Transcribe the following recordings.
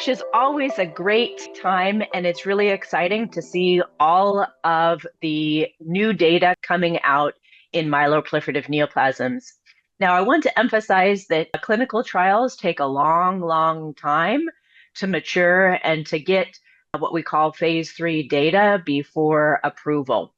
ASH is always a great time, and it's really exciting to see all of the new data coming out in myeloproliferative neoplasms. Now, I want to emphasize that clinical trials take a long time to mature and to get what we call phase 3 data before approval.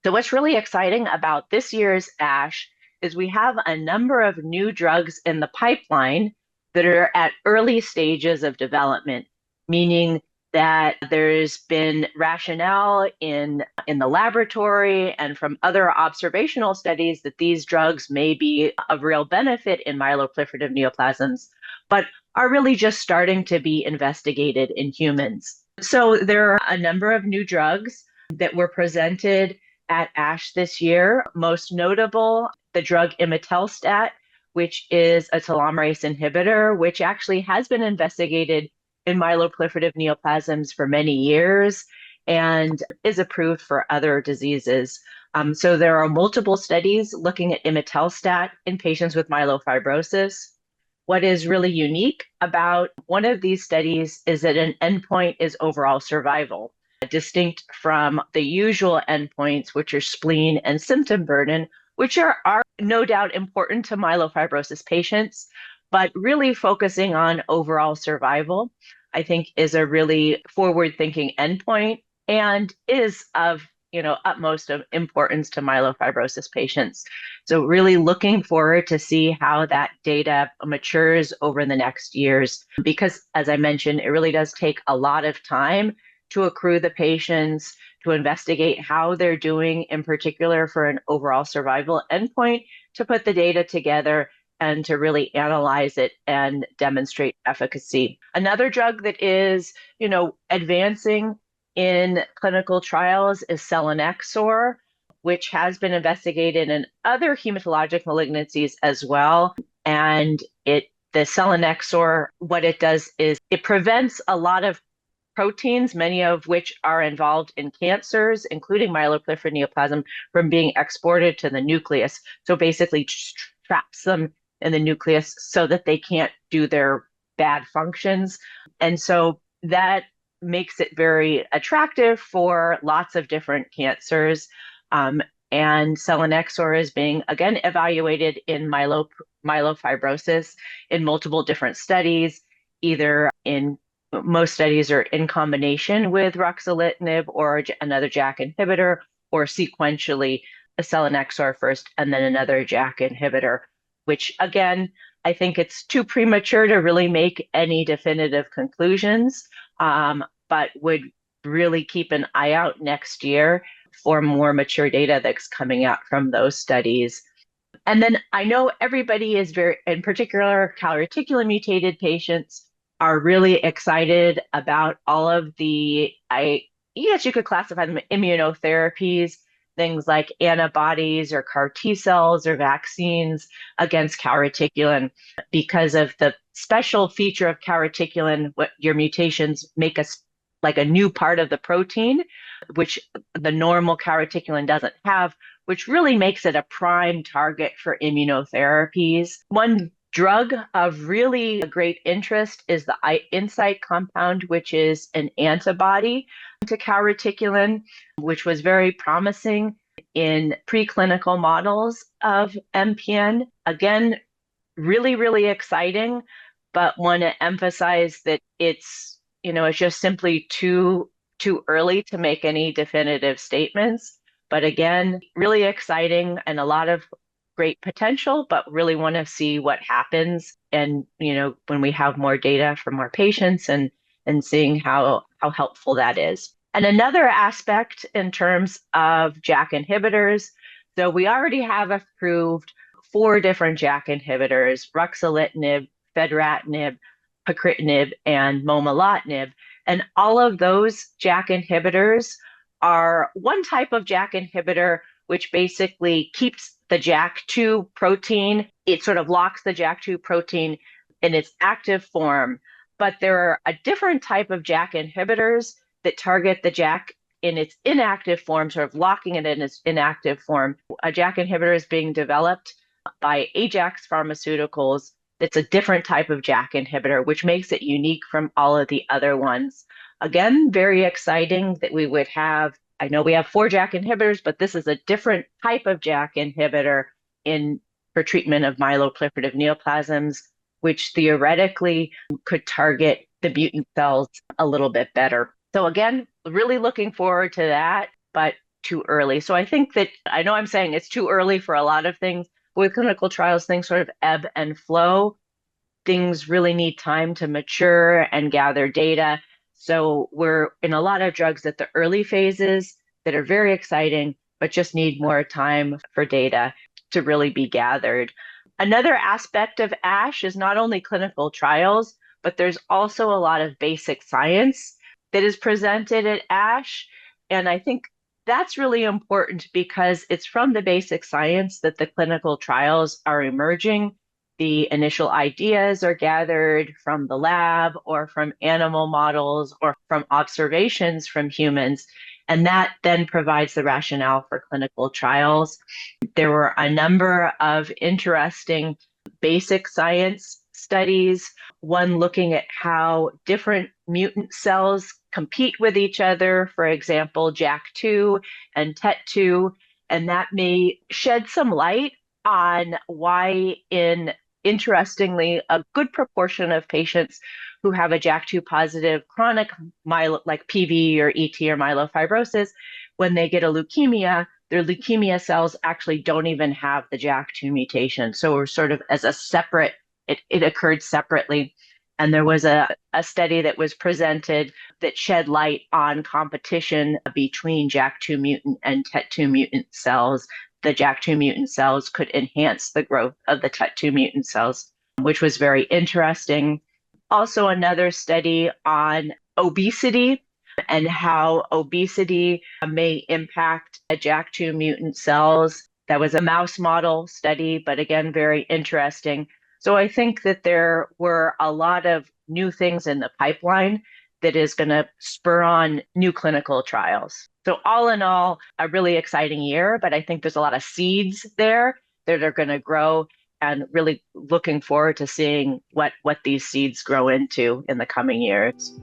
So, what's really exciting about this year's ASH is we have a number of new drugs in the pipeline that are at early stages of development, meaning that there's been rationale in the laboratory and from other observational studies that these drugs may be of real benefit in myeloproliferative neoplasms, but are really just starting to be investigated in humans. So there are a number of new drugs that were presented at ASH this year, most notable the drug imetelstat, which is a telomerase inhibitor, which actually has been investigated in myeloproliferative neoplasms for many years and is approved for other diseases. So there are multiple studies looking at imetelstat in patients with myelofibrosis. What is really unique about one of these studies is that an endpoint is overall survival, distinct from the usual endpoints, which are spleen and symptom burden, which are no doubt important to myelofibrosis patients, but really focusing on overall survival, I think is a really forward-thinking endpoint and is of utmost of importance to myelofibrosis patients. So really looking forward to see how that data matures over the next years, because as I mentioned, it really does take a lot of time to accrue the patients, to investigate how they're doing, in particular for an overall survival endpoint, to put the data together and to really analyze it and demonstrate efficacy. Another drug that is, advancing in clinical trials is selinexor, which has been investigated in other hematologic malignancies as well. And the selinexor, what it does is it prevents a lot of proteins, many of which are involved in cancers, including myeloproliferative neoplasm, from being exported to the nucleus. So basically traps them in the nucleus so that they can't do their bad functions. And so that makes it very attractive for lots of different cancers. And selinexor is being, again, evaluated in myelofibrosis in multiple different studies, either in most studies are in combination with ruxolitinib or another JAK inhibitor, or sequentially a selinexor first and then another JAK inhibitor, which again, I think it's too premature to really make any definitive conclusions, but would really keep an eye out next year for more mature data that's coming out from those studies. And then I know everybody is very, in particular, calreticulin mutated patients are really excited about all of the, I guess you could classify them immunotherapies, things like antibodies or CAR T cells or vaccines against calreticulin, because of the special feature of calreticulin, what your mutations make us like a new part of the protein, which the normal calreticulin doesn't have, which really makes it a prime target for immunotherapies. One drug of really great interest is the Insight compound, which is an antibody to calreticulin, which was very promising in preclinical models of MPN. Again, really exciting, but want to emphasize that it's just simply too early to make any definitive statements. But again, really exciting and a lot of great potential, but really want to see what happens. And, when we have more data from more patients and seeing how helpful that is. And another aspect in terms of JAK inhibitors, so we already have approved 4 different JAK inhibitors: ruxolitinib, fedratinib, pacritinib, and momelotinib. And all of those JAK inhibitors are one type of JAK inhibitor, which basically keeps the JAK2 protein. It sort of locks the JAK2 protein in its active form. But there are a different type of JAK inhibitors that target the JAK in its inactive form, sort of locking it in its inactive form. A JAK inhibitor is being developed by Ajax Pharmaceuticals It's a different type of JAK inhibitor, which makes it unique from all of the other ones. Again, very exciting that we would have, I know we have four JAK inhibitors, but this is a different type of JAK inhibitor in for treatment of myeloproliferative neoplasms, which theoretically could target the mutant cells a little bit better. So again, really looking forward to that, but too early. So I think that I know I'm saying it's too early for a lot of things. With clinical trials, things sort of ebb and flow. Things really need time to mature and gather data. So we're in a lot of drugs at the early phases that are very exciting, but just need more time for data to really be gathered. Another aspect of ASH is not only clinical trials, but there's also a lot of basic science that is presented at ASH. And I think that's really important because it's from the basic science that the clinical trials are emerging. The initial ideas are gathered from the lab or from animal models or from observations from humans. And that then provides the rationale for clinical trials. There were a number of interesting basic science studies, one looking at how different mutant cells compete with each other, for example, JAK2 and TET2, and that may shed some light on why interestingly, a good proportion of patients who have a JAK2 positive chronic like PV or ET or myelofibrosis, when they get a leukemia, their leukemia cells actually don't even have the JAK2 mutation. So we're sort of as a separate, it occurred separately. And there was a study that was presented that shed light on competition between JAK2 mutant and TET2 mutant cells. The JAK2 mutant cells could enhance the growth of the TET2 mutant cells, which was very interesting. Also, another study on obesity and how obesity may impact JAK2 mutant cells. That was a mouse model study, but again, very interesting. So I think that there were a lot of new things in the pipeline that is going to spur on new clinical trials. So all in all, a really exciting year, but I think there's a lot of seeds there that are going to grow and really looking forward to seeing what these seeds grow into in the coming years.